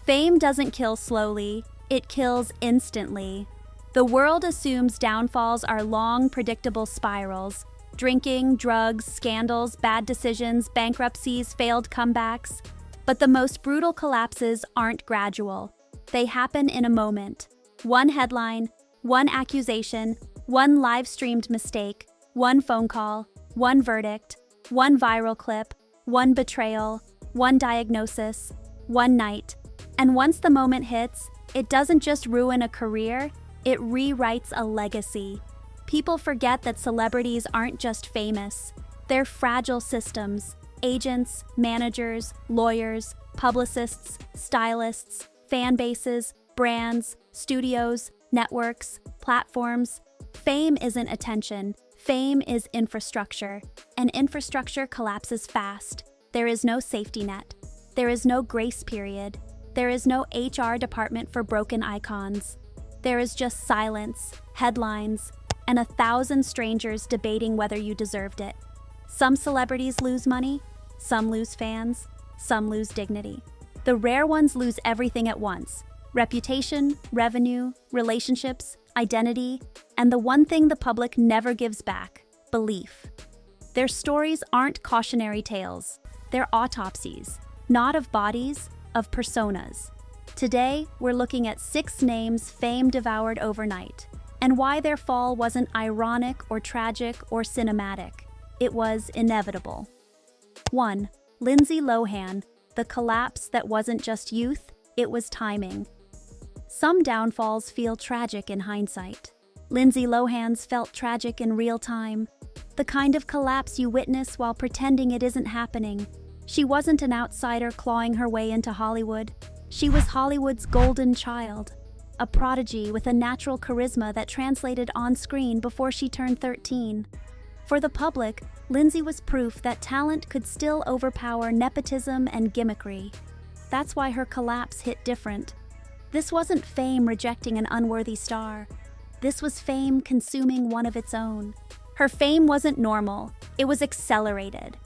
Fame doesn't kill slowly, it kills instantly. The world assumes downfalls are long, predictable spirals. Drinking, drugs, scandals, bad decisions, bankruptcies, failed comebacks. But the most brutal collapses aren't gradual. They happen in a moment. One headline, one accusation, one live-streamed mistake, one phone call, one verdict, one viral clip, one betrayal, one diagnosis, one night. And once the moment hits, it doesn't just ruin a career, it rewrites a legacy. People forget that celebrities aren't just famous. They're fragile systems. Agents, managers, lawyers, publicists, stylists, fan bases, brands, studios, networks, platforms. Fame isn't attention. Fame is infrastructure. And infrastructure collapses fast. There is no safety net. There is no grace period. There is no HR department for broken icons. There is just silence, headlines, and 1,000 strangers debating whether you deserved it. Some celebrities lose money, some lose fans, some lose dignity. The rare ones lose everything at once: reputation, revenue, relationships, identity, and the one thing the public never gives back: belief. Their stories aren't cautionary tales, they're autopsies, not of bodies, of personas. Today, we're looking at 6 names fame devoured overnight, and why their fall wasn't ironic or tragic or cinematic. It was inevitable. 1. Lindsay Lohan, the collapse that wasn't just youth, it was timing. Some downfalls feel tragic in hindsight. Lindsay Lohan's felt tragic in real time. The kind of collapse you witness while pretending it isn't happening. She wasn't an outsider clawing her way into Hollywood. She was Hollywood's golden child. A prodigy with a natural charisma that translated on screen before she turned 13. For the public, Lindsay was proof that talent could still overpower nepotism and gimmickry. That's why her collapse hit different. This wasn't fame rejecting an unworthy star. This was fame consuming one of its own. Her fame wasn't normal, it was accelerated.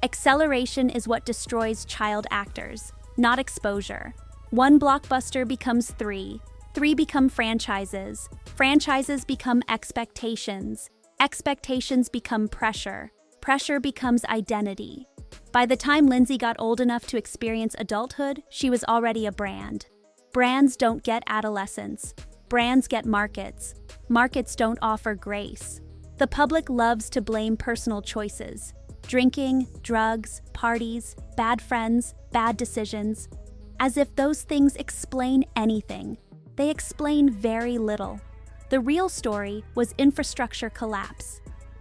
Acceleration is what destroys child actors, not exposure. One blockbuster becomes 3. 3 become franchises. Franchises become expectations. Expectations become pressure. Pressure becomes identity. By the time Lindsay got old enough to experience adulthood, she was already a brand. Brands don't get adolescence. Brands get markets. Markets don't offer grace. The public loves to blame personal choices. Drinking, drugs, parties, bad friends, bad decisions. As if those things explain anything. They explain very little. The real story was infrastructure collapse.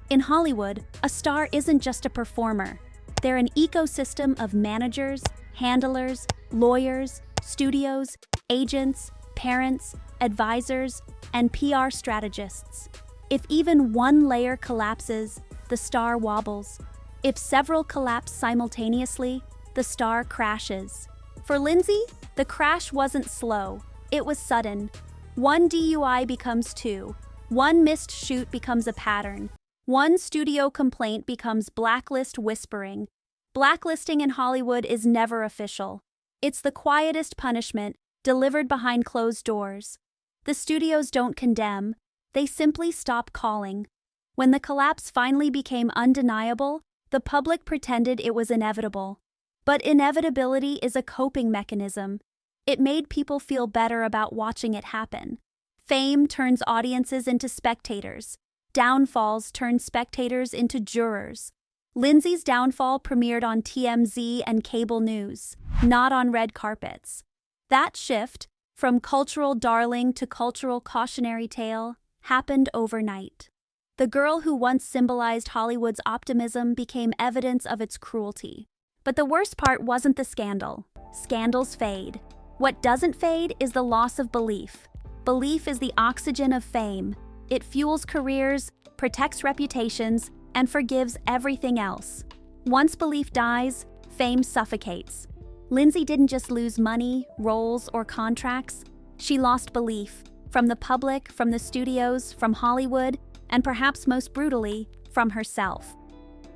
In Hollywood, a star isn't just a performer. They're an ecosystem of managers, handlers, lawyers, studios, agents, parents, advisors, and PR strategists. If even one layer collapses, the star wobbles. If several collapse simultaneously, the star crashes. For Lindsay, the crash wasn't slow. It was sudden. One DUI becomes 2. One missed shoot becomes a pattern. One studio complaint becomes blacklist whispering. Blacklisting in Hollywood is never official. It's the quietest punishment, delivered behind closed doors. The studios don't condemn. They simply stop calling. When the collapse finally became undeniable, the public pretended it was inevitable. But inevitability is a coping mechanism. It made people feel better about watching it happen. Fame turns audiences into spectators. Downfalls turn spectators into jurors. Lindsay's downfall premiered on TMZ and cable news, not on red carpets. That shift, from cultural darling to cultural cautionary tale, happened overnight. The girl who once symbolized Hollywood's optimism became evidence of its cruelty. But the worst part wasn't the scandal. Scandals fade. What doesn't fade is the loss of belief. Belief is the oxygen of fame. It fuels careers, protects reputations, and forgives everything else. Once belief dies, fame suffocates. Lindsay didn't just lose money, roles, or contracts. She lost belief. From the public, from the studios, from Hollywood, and perhaps most brutally, from herself.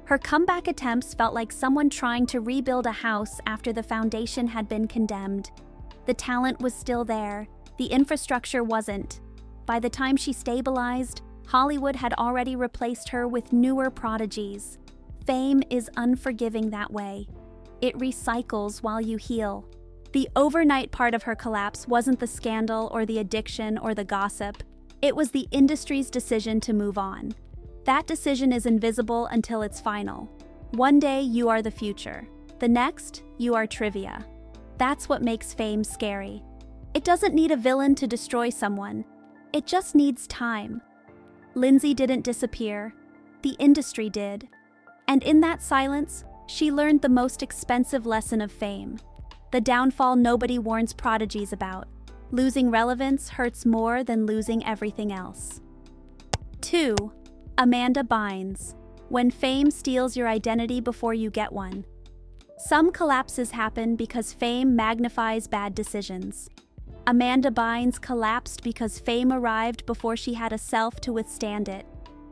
Her comeback attempts felt like someone trying to rebuild a house after the foundation had been condemned. The talent was still there. The infrastructure wasn't. By the time she stabilized, Hollywood had already replaced her with newer prodigies. Fame is unforgiving that way. It recycles while you heal. The overnight part of her collapse wasn't the scandal or the addiction or the gossip. It was the industry's decision to move on. That decision is invisible until it's final. One day you are the future. The next, you are trivia. That's what makes fame scary. It doesn't need a villain to destroy someone. It just needs time. Lindsay didn't disappear. The industry did. And in that silence, she learned the most expensive lesson of fame. The downfall nobody warns prodigies about. Losing relevance hurts more than losing everything else. 2. Amanda Bynes. When fame steals your identity before you get one. Some collapses happen because fame magnifies bad decisions. Amanda Bynes collapsed because fame arrived before she had a self to withstand it.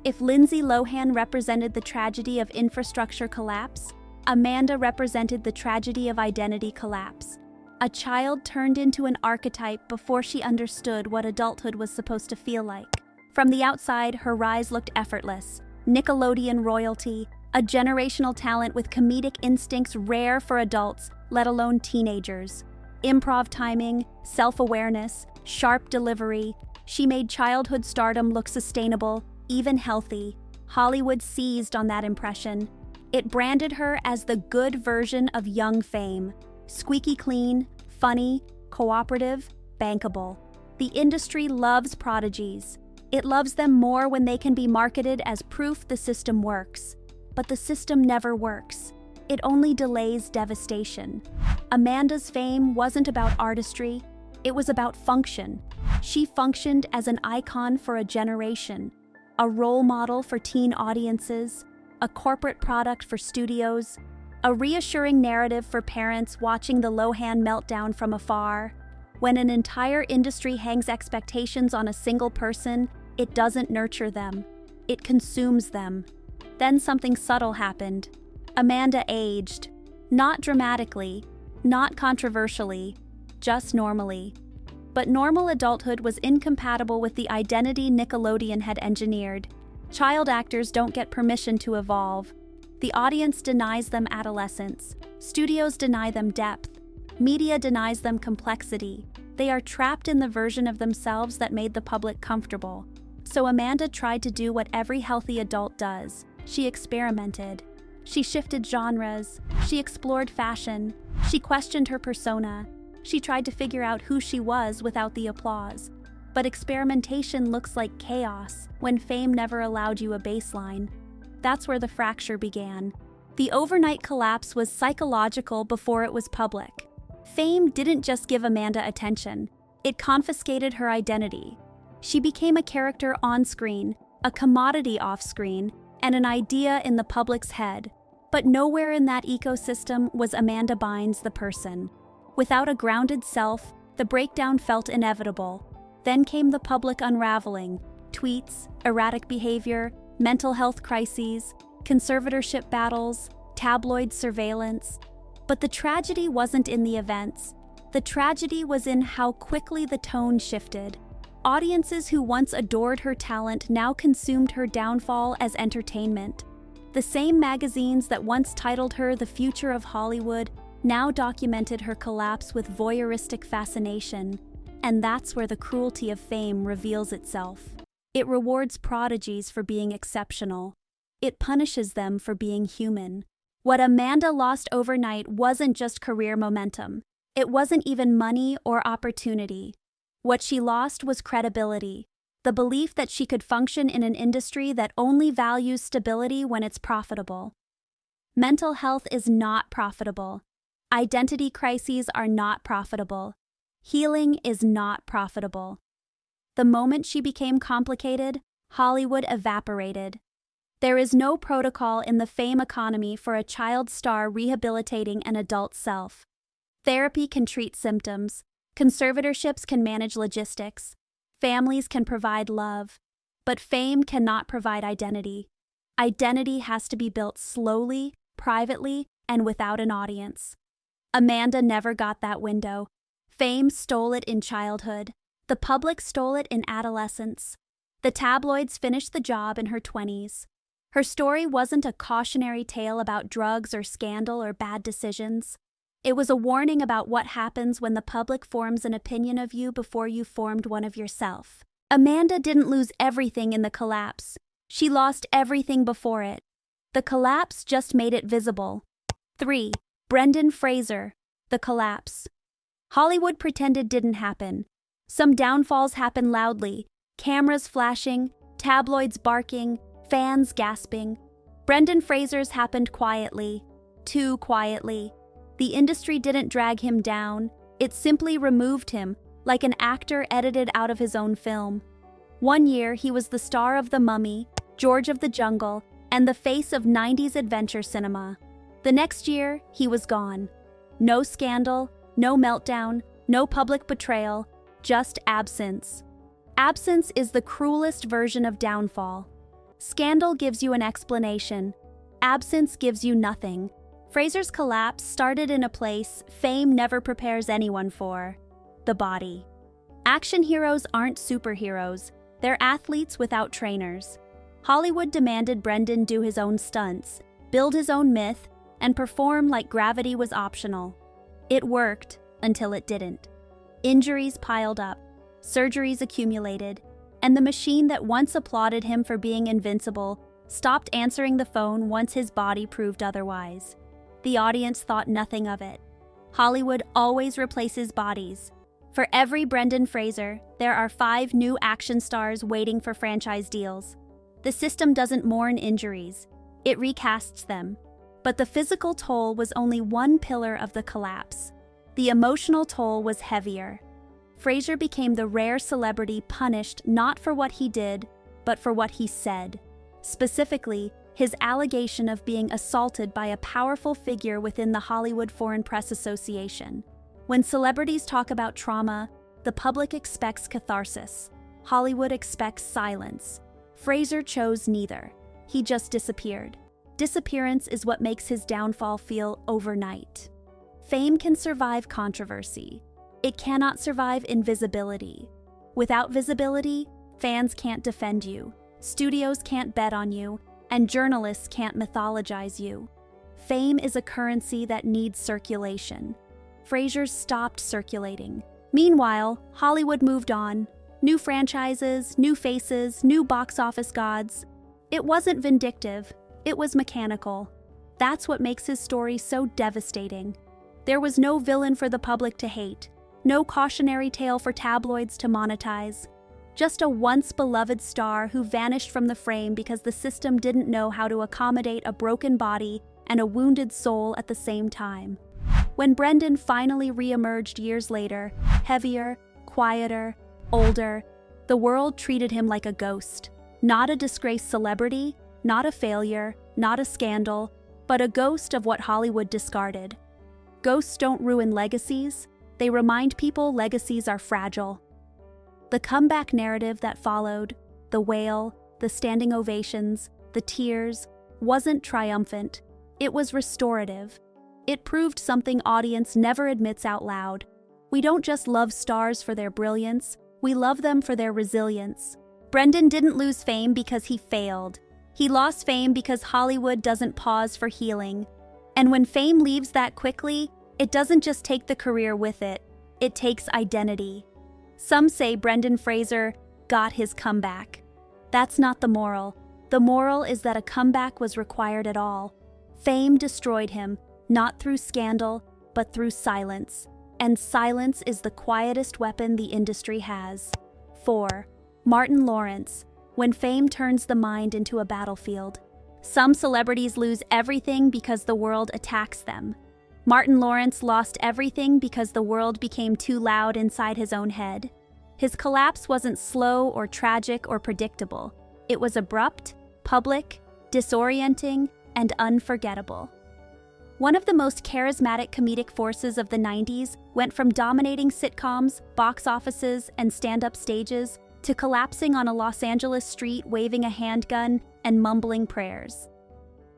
If Lindsay Lohan represented the tragedy of infrastructure collapse, Amanda represented the tragedy of identity collapse. A child turned into an archetype before she understood what adulthood was supposed to feel like. From the outside, her rise looked effortless. Nickelodeon royalty, a generational talent with comedic instincts rare for adults, let alone teenagers. Improv timing, self-awareness, sharp delivery. She made childhood stardom look sustainable, even healthy. Hollywood seized on that impression. It branded her as the good version of young fame. Squeaky clean, funny, cooperative, bankable. The industry loves prodigies. It loves them more when they can be marketed as proof the system works. But the system never works. It only delays devastation. Amanda's fame wasn't about artistry. It was about function. She functioned as an icon for a generation, a role model for teen audiences, a corporate product for studios, a reassuring narrative for parents watching the Lohan meltdown from afar. When an entire industry hangs expectations on a single person, it doesn't nurture them. It consumes them. Then something subtle happened. Amanda aged. Not dramatically, not controversially, just normally. But normal adulthood was incompatible with the identity Nickelodeon had engineered. Child actors don't get permission to evolve. The audience denies them adolescence. Studios deny them depth. Media denies them complexity. They are trapped in the version of themselves that made the public comfortable. So Amanda tried to do what every healthy adult does. She experimented. She shifted genres. She explored fashion. She questioned her persona. She tried to figure out who she was without the applause. But experimentation looks like chaos when fame never allowed you a baseline. That's where the fracture began. The overnight collapse was psychological before it was public. Fame didn't just give Amanda attention. It confiscated her identity. She became a character on screen, a commodity off screen, and an idea in the public's head. But nowhere in that ecosystem was Amanda Bynes the person. Without a grounded self, the breakdown felt inevitable. Then came the public unraveling: tweets, erratic behavior, mental health crises, conservatorship battles, tabloid surveillance. But the tragedy wasn't in the events. The tragedy was in how quickly the tone shifted. Audiences who once adored her talent now consumed her downfall as entertainment. The same magazines that once titled her the future of Hollywood now documented her collapse with voyeuristic fascination. And that's where the cruelty of fame reveals itself. It rewards prodigies for being exceptional. It punishes them for being human. What Amanda lost overnight wasn't just career momentum. It wasn't even money or opportunity. What she lost was credibility, the belief that she could function in an industry that only values stability when it's profitable. Mental health is not profitable. Identity crises are not profitable. Healing is not profitable. The moment she became complicated, Hollywood evaporated. There is no protocol in the fame economy for a child star rehabilitating an adult self. Therapy can treat symptoms. Conservatorships can manage logistics. Families can provide love. But fame cannot provide identity. Identity has to be built slowly, privately, and without an audience. Amanda never got that window. Fame stole it in childhood. The public stole it in adolescence. The tabloids finished the job in her 20s. Her story wasn't a cautionary tale about drugs or scandal or bad decisions. It was a warning about what happens when the public forms an opinion of you before you formed one of yourself. Amanda didn't lose everything in the collapse. She lost everything before it. The collapse just made it visible. 3. Brendan Fraser. The collapse. Hollywood pretended didn't happen. Some downfalls happen loudly, cameras flashing, tabloids barking, fans gasping. Brendan Fraser's happened quietly, too quietly. The industry didn't drag him down, it simply removed him, like an actor edited out of his own film. One year, he was the star of The Mummy, George of the Jungle, and the face of 90s adventure cinema. The next year, he was gone. No scandal, no meltdown, no public betrayal, just absence. Absence is the cruelest version of downfall. Scandal gives you an explanation. Absence gives you nothing. Fraser's collapse started in a place fame never prepares anyone for: the body. Action heroes aren't superheroes. They're athletes without trainers. Hollywood demanded Brendan do his own stunts, build his own myth, and perform like gravity was optional. It worked until it didn't. Injuries piled up, surgeries accumulated, and the machine that once applauded him for being invincible stopped answering the phone once his body proved otherwise. The audience thought nothing of it. Hollywood always replaces bodies. For every Brendan Fraser, there are 5 new action stars waiting for franchise deals. The system doesn't mourn injuries, it recasts them. But the physical toll was only one pillar of the collapse. The emotional toll was heavier. Fraser became the rare celebrity punished not for what he did, but for what he said. Specifically, his allegation of being assaulted by a powerful figure within the Hollywood Foreign Press Association. When celebrities talk about trauma, the public expects catharsis. Hollywood expects silence. Fraser chose neither. He just disappeared. Disappearance is what makes his downfall feel overnight. Fame can survive controversy. It cannot survive invisibility. Without visibility, fans can't defend you, studios can't bet on you, and journalists can't mythologize you. Fame is a currency that needs circulation. Fraser stopped circulating. Meanwhile, Hollywood moved on. New franchises, new faces, new box office gods. It wasn't vindictive, it was mechanical. That's what makes his story so devastating. There was no villain for the public to hate, no cautionary tale for tabloids to monetize. Just a once-beloved star who vanished from the frame because the system didn't know how to accommodate a broken body and a wounded soul at the same time. When Brendan finally re-emerged years later, heavier, quieter, older, the world treated him like a ghost. Not a disgraced celebrity, not a failure, not a scandal, but a ghost of what Hollywood discarded. Ghosts don't ruin legacies, they remind people legacies are fragile. The comeback narrative that followed, the wail, the standing ovations, the tears, wasn't triumphant. It was restorative. It proved something audience never admits out loud. We don't just love stars for their brilliance, we love them for their resilience. Brendan didn't lose fame because he failed. He lost fame because Hollywood doesn't pause for healing. And when fame leaves that quickly, it doesn't just take the career with it, it takes identity. Some say Brendan Fraser got his comeback. That's not the moral. The moral is that a comeback was required at all. Fame destroyed him, not through scandal, but through silence. And silence is the quietest weapon the industry has. 4. Martin Lawrence. When fame turns the mind into a battlefield. Some celebrities lose everything because the world attacks them. Martin Lawrence lost everything because the world became too loud inside his own head. His collapse wasn't slow or tragic or predictable. It was abrupt, public, disorienting, and unforgettable. One of the most charismatic comedic forces of the 90s went from dominating sitcoms, box offices, and stand-up stages to collapsing on a Los Angeles street waving a handgun and mumbling prayers.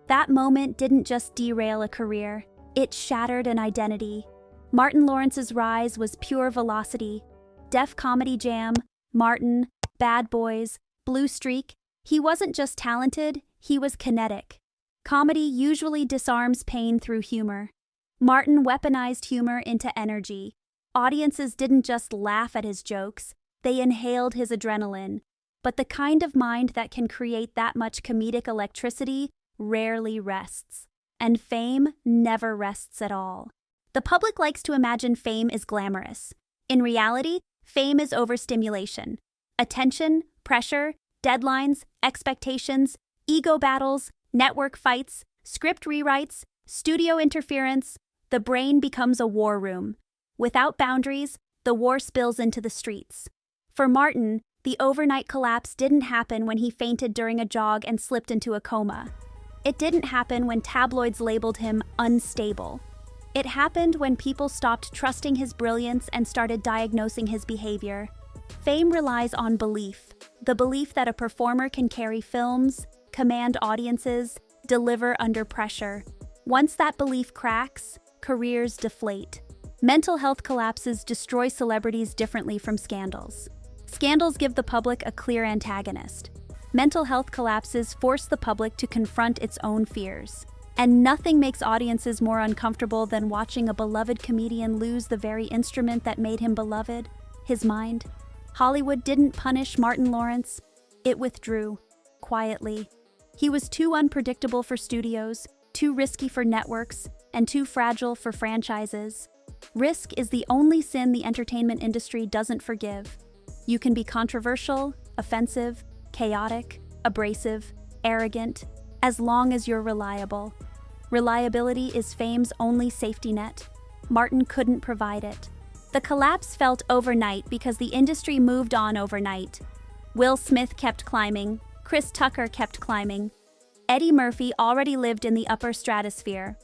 That moment didn't just derail a career, it shattered an identity. Martin Lawrence's rise was pure velocity. Def Comedy Jam, Martin, Bad Boys, Blue Streak. He wasn't just talented, he was kinetic. Comedy usually disarms pain through humor. Martin weaponized humor into energy. Audiences didn't just laugh at his jokes, they inhaled his adrenaline. But the kind of mind that can create that much comedic electricity rarely rests. And fame never rests at all. The public likes to imagine fame is glamorous. In reality, fame is overstimulation. Attention, pressure, deadlines, expectations, ego battles, network fights, script rewrites, studio interference. The brain becomes a war room. Without boundaries, the war spills into the streets. For Martin, the overnight collapse didn't happen when he fainted during a jog and slipped into a coma. It didn't happen when tabloids labeled him unstable. It happened when people stopped trusting his brilliance and started diagnosing his behavior. Fame relies on belief, the belief that a performer can carry films, command audiences, deliver under pressure. Once that belief cracks, careers deflate. Mental health collapses destroy celebrities differently from scandals. Scandals give the public a clear antagonist. Mental health collapses force the public to confront its own fears. And nothing makes audiences more uncomfortable than watching a beloved comedian lose the very instrument that made him beloved, his mind. Hollywood didn't punish Martin Lawrence. It withdrew, quietly. He was too unpredictable for studios, too risky for networks, and too fragile for franchises. Risk is the only sin the entertainment industry doesn't forgive. You can be controversial, offensive, chaotic, abrasive, arrogant, as long as you're reliable. Reliability is fame's only safety net. Martin couldn't provide it. The collapse felt overnight because the industry moved on overnight. Will Smith kept climbing. Chris Tucker kept climbing. Eddie Murphy already lived in the upper stratosphere.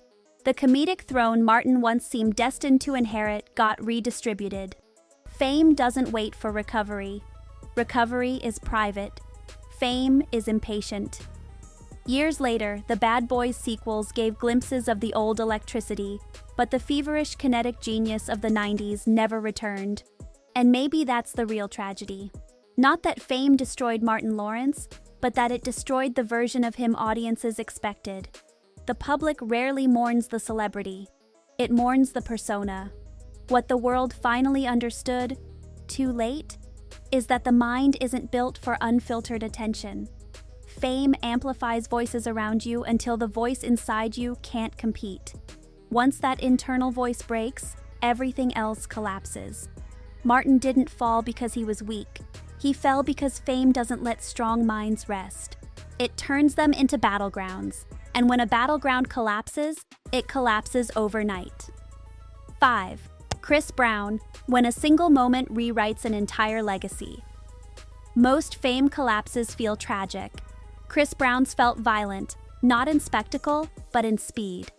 The comedic throne Martin once seemed destined to inherit got redistributed. Fame doesn't wait for recovery. Recovery is private. Fame is impatient. Years later, the Bad Boys sequels gave glimpses of the old electricity, but the feverish kinetic genius of the 90s never returned. And maybe that's the real tragedy. Not that fame destroyed Martin Lawrence, but that it destroyed the version of him audiences expected. The public rarely mourns the celebrity. It mourns the persona. What the world finally understood, too late, is that the mind isn't built for unfiltered attention. Fame amplifies voices around you until the voice inside you can't compete. Once that internal voice breaks, everything else collapses. Martin didn't fall because he was weak. He fell because fame doesn't let strong minds rest. It turns them into battlegrounds, and when a battleground collapses, it collapses overnight. 5. Chris Brown, when a single moment rewrites an entire legacy. Most fame collapses feel tragic. Chris Brown's felt violent, not in spectacle, but in speed.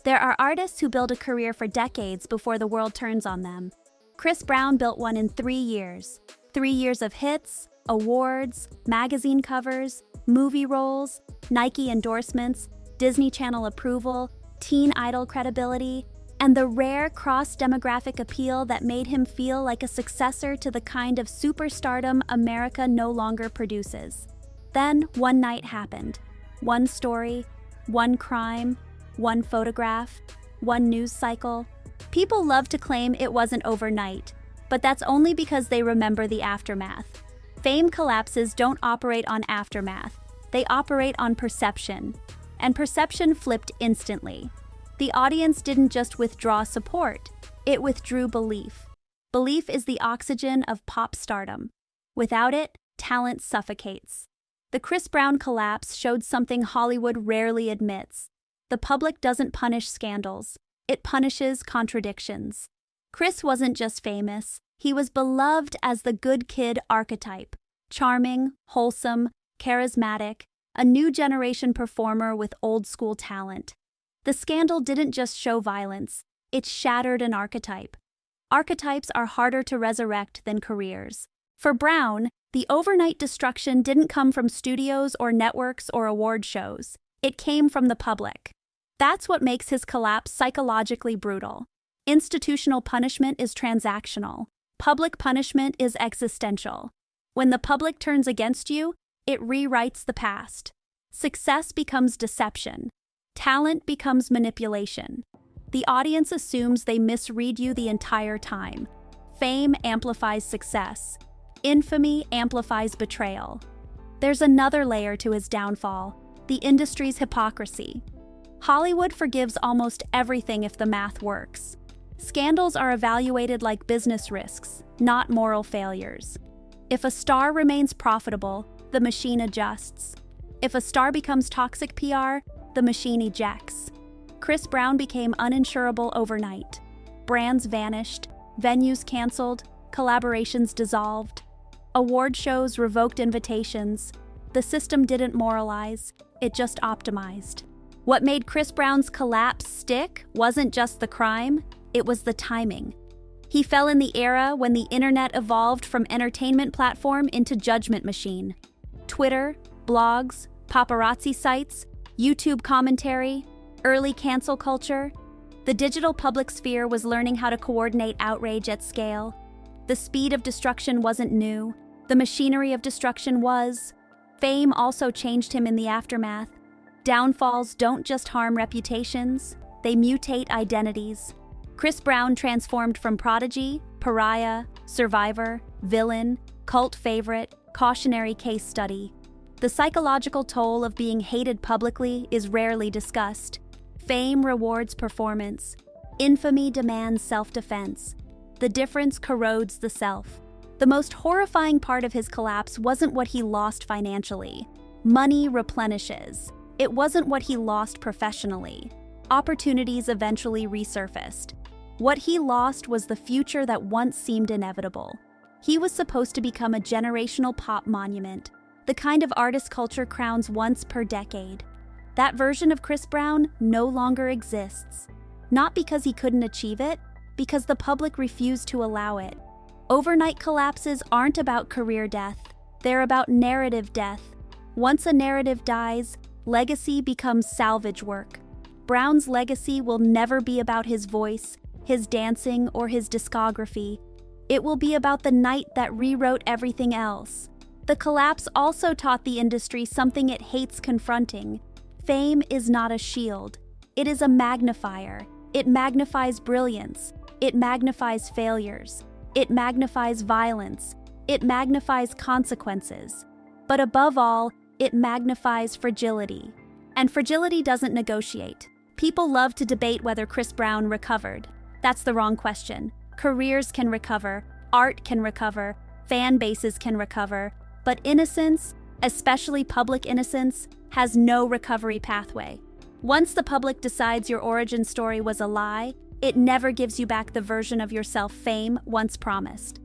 There are artists who build a career for decades before the world turns on them. Chris Brown built one in 3 years. 3 years of hits, awards, magazine covers, movie roles, Nike endorsements, Disney Channel approval, teen idol credibility, and the rare cross-demographic appeal that made him feel like a successor to the kind of superstardom America no longer produces. Then, one night happened. One story, one crime, one photograph, one news cycle. People love to claim it wasn't overnight, but that's only because they remember the aftermath. Fame collapses don't operate on aftermath. They operate on perception. And perception flipped instantly. The audience didn't just withdraw support, it withdrew belief. Belief is the oxygen of pop stardom. Without it, talent suffocates. The Chris Brown collapse showed something Hollywood rarely admits. The public doesn't punish scandals. It punishes contradictions. Chris wasn't just famous. He was beloved as the good kid archetype. Charming, wholesome, charismatic, a new generation performer with old-school talent. The scandal didn't just show violence. It shattered an archetype. Archetypes are harder to resurrect than careers. For Brown, the overnight destruction didn't come from studios or networks or award shows. It came from the public. That's what makes his collapse psychologically brutal. Institutional punishment is transactional. Public punishment is existential. When the public turns against you, it rewrites the past. Success becomes deception. Talent becomes manipulation. The audience assumes they misread you the entire time. Fame amplifies success. Infamy amplifies betrayal. There's another layer to his downfall: the industry's hypocrisy. Hollywood forgives almost everything if the math works. Scandals are evaluated like business risks, not moral failures. If a star remains profitable, the machine adjusts. If a star becomes toxic PR, the machine ejects. Chris Brown became uninsurable overnight. Brands vanished, venues canceled, collaborations dissolved. Award shows revoked invitations. The system didn't moralize, it just optimized. What made Chris Brown's collapse stick wasn't just the crime, it was the timing. He fell in the era when the internet evolved from entertainment platform into judgment machine. Twitter, blogs, paparazzi sites, YouTube commentary, early cancel culture. The digital public sphere was learning how to coordinate outrage at scale. The speed of destruction wasn't new. The machinery of destruction was. Fame also changed him in the aftermath. Downfalls don't just harm reputations, they mutate identities. Chris Brown transformed from prodigy, pariah, survivor, villain, cult favorite, cautionary case study. The psychological toll of being hated publicly is rarely discussed. Fame rewards performance. Infamy demands self-defense. The difference corrodes the self. The most horrifying part of his collapse wasn't what he lost financially. Money replenishes. It wasn't what he lost professionally. Opportunities eventually resurfaced. What he lost was the future that once seemed inevitable. He was supposed to become a generational pop monument, the kind of artist culture crowns once per decade. That version of Chris Brown no longer exists. Not because he couldn't achieve it, because the public refused to allow it. Overnight collapses aren't about career death, they're about narrative death. Once a narrative dies, legacy becomes salvage work. Brown's legacy will never be about his voice, his dancing, or his discography. It will be about the night that rewrote everything else. The collapse also taught the industry something it hates confronting. Fame is not a shield. It is a magnifier. It magnifies brilliance. It magnifies failures. It magnifies violence. It magnifies consequences. But above all, it magnifies fragility. And fragility doesn't negotiate. People love to debate whether Chris Brown recovered. That's the wrong question. Careers can recover, art can recover, fan bases can recover, but innocence, especially public innocence, has no recovery pathway. Once the public decides your origin story was a lie, it never gives you back the version of yourself fame once promised.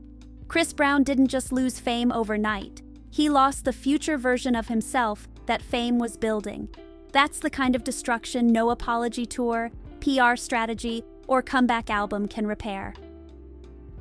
Chris Brown didn't just lose fame overnight. He lost the future version of himself that fame was building. That's the kind of destruction no apology tour, PR strategy, or comeback album can repair.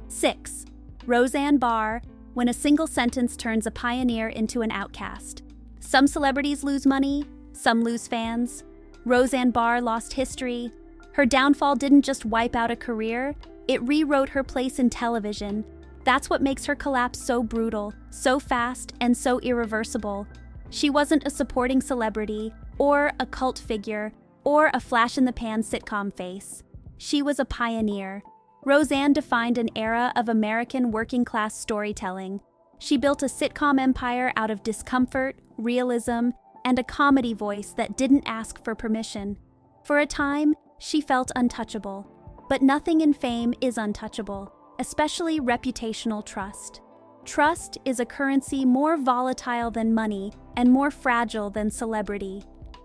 6. Roseanne Barr, when a single sentence turns a pioneer into an outcast. Some celebrities lose money, some lose fans. Roseanne Barr lost history. Her downfall didn't just wipe out a career, it rewrote her place in television. That's what makes her collapse so brutal, so fast, and so irreversible. She wasn't a supporting celebrity, or a cult figure, or a flash-in-the-pan sitcom face. She was a pioneer. Roseanne defined an era of American working-class storytelling. She built a sitcom empire out of discomfort, realism, and a comedy voice that didn't ask for permission. For a time, she felt untouchable. But nothing in fame is untouchable, especially reputational trust. Trust is a currency more volatile than money and more fragile than celebrity.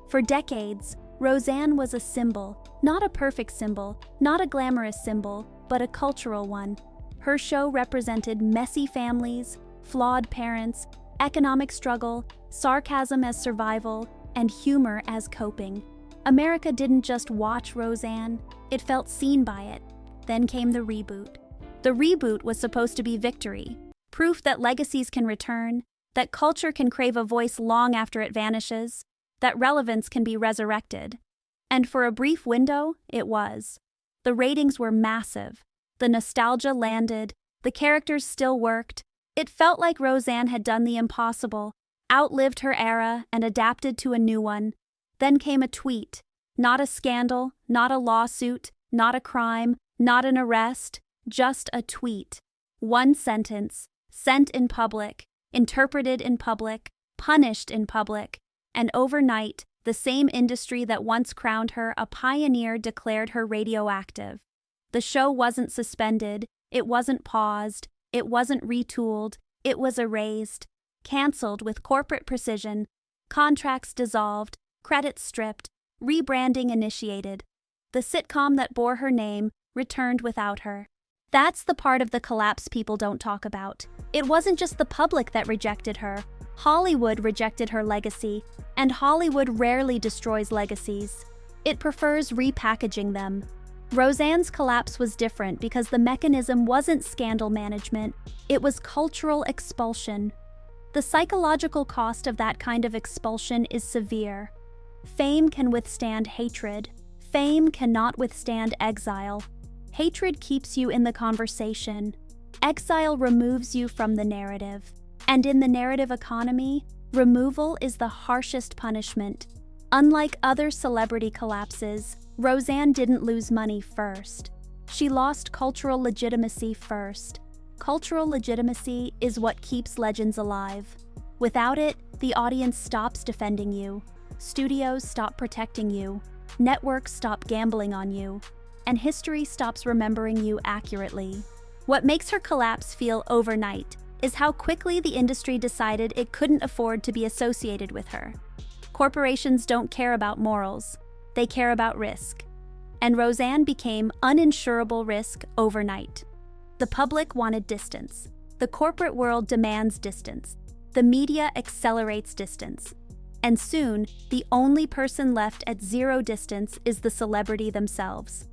For decades, Roseanne was a symbol, not a perfect symbol, not a glamorous symbol, but a cultural one. Her show represented messy families, flawed parents, economic struggle, sarcasm as survival, and humor as coping. America didn't just watch Roseanne, it felt seen by it. Then came the reboot. The reboot was supposed to be victory, proof that legacies can return, that culture can crave a voice long after it vanishes, that relevance can be resurrected. And for a brief window, it was. The ratings were massive. The nostalgia landed. The characters still worked. It felt like Roseanne had done the impossible, outlived her era, and adapted to a new one. Then came a tweet. Not a scandal, not a lawsuit, not a crime, not an arrest, just a tweet. One sentence, sent in public, interpreted in public, punished in public, and overnight, the same industry that once crowned her a pioneer declared her radioactive. The show wasn't suspended, it wasn't paused, it wasn't retooled, it was erased, canceled with corporate precision, contracts dissolved, credits stripped, rebranding initiated. The sitcom that bore her name returned without her. That's the part of the collapse people don't talk about. It wasn't just the public that rejected her. Hollywood rejected her legacy, and Hollywood rarely destroys legacies. It prefers repackaging them. Roseanne's collapse was different because the mechanism wasn't scandal management, it was cultural expulsion. The psychological cost of that kind of expulsion is severe. Fame can withstand hatred. Fame cannot withstand exile. Hatred keeps you in the conversation. Exile removes you from the narrative. And in the narrative economy, removal is the harshest punishment. Unlike other celebrity collapses, Roseanne didn't lose money first. She lost cultural legitimacy first. Cultural legitimacy is what keeps legends alive. Without it, the audience stops defending you. Studios stop protecting you. Networks stop gambling on you. And history stops remembering you accurately. What makes her collapse feel overnight is how quickly the industry decided it couldn't afford to be associated with her. Corporations don't care about morals, they care about risk. And Roseanne became uninsurable risk overnight. The public wanted distance. The corporate world demands distance. The media accelerates distance. And soon, the only person left at zero distance is the celebrity themselves.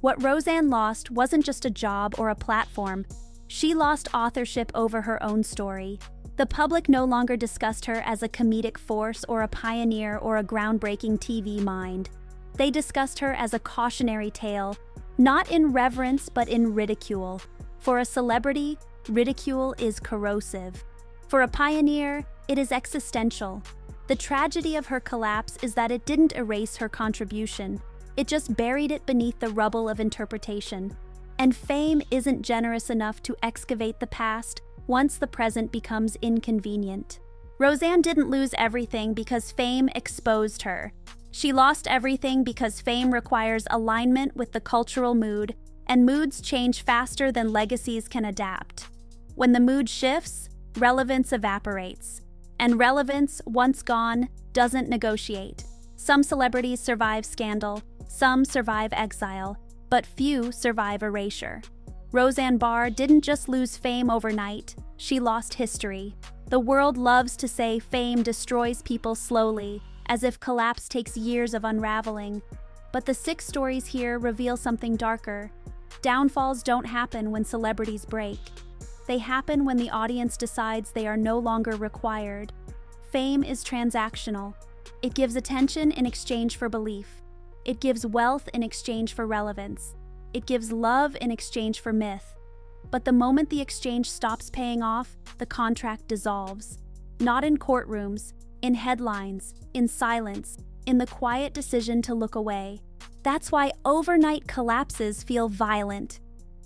What Roseanne lost wasn't just a job or a platform. She lost authorship over her own story. The public no longer discussed her as a comedic force or a pioneer or a groundbreaking TV mind. They discussed her as a cautionary tale, not in reverence but in ridicule. For a celebrity, ridicule is corrosive. For a pioneer, it is existential. The tragedy of her collapse is that it didn't erase her contribution. It just buried it beneath the rubble of interpretation. And fame isn't generous enough to excavate the past once the present becomes inconvenient. Roseanne didn't lose everything because fame exposed her. She lost everything because fame requires alignment with the cultural mood, and moods change faster than legacies can adapt. When the mood shifts, relevance evaporates. And relevance, once gone, doesn't negotiate. Some celebrities survive scandal, some survive exile, but few survive erasure. Roseanne Barr didn't just lose fame overnight, she lost history. The world loves to say fame destroys people slowly, as if collapse takes years of unraveling. But the 6 stories here reveal something darker. Downfalls don't happen when celebrities break. They happen when the audience decides they are no longer required. Fame is transactional. It gives attention in exchange for belief. It gives wealth in exchange for relevance. It gives love in exchange for myth. But the moment the exchange stops paying off, the contract dissolves. Not in courtrooms, in headlines, in silence, in the quiet decision to look away. That's why overnight collapses feel violent.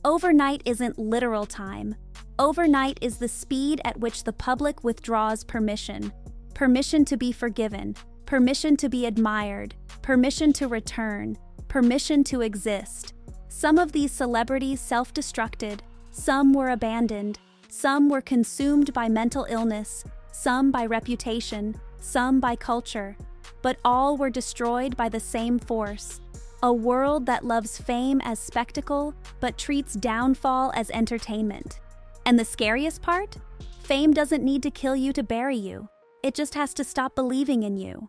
Overnight isn't literal time. Overnight is the speed at which the public withdraws permission. Permission to be forgiven. Permission to be admired. Permission to return. Permission to exist. Some of these celebrities self-destructed. Some were abandoned. Some were consumed by mental illness. Some by reputation. Some by culture. But all were destroyed by the same force. A world that loves fame as spectacle, but treats downfall as entertainment. And the scariest part? Fame doesn't need to kill you to bury you. It just has to stop believing in you.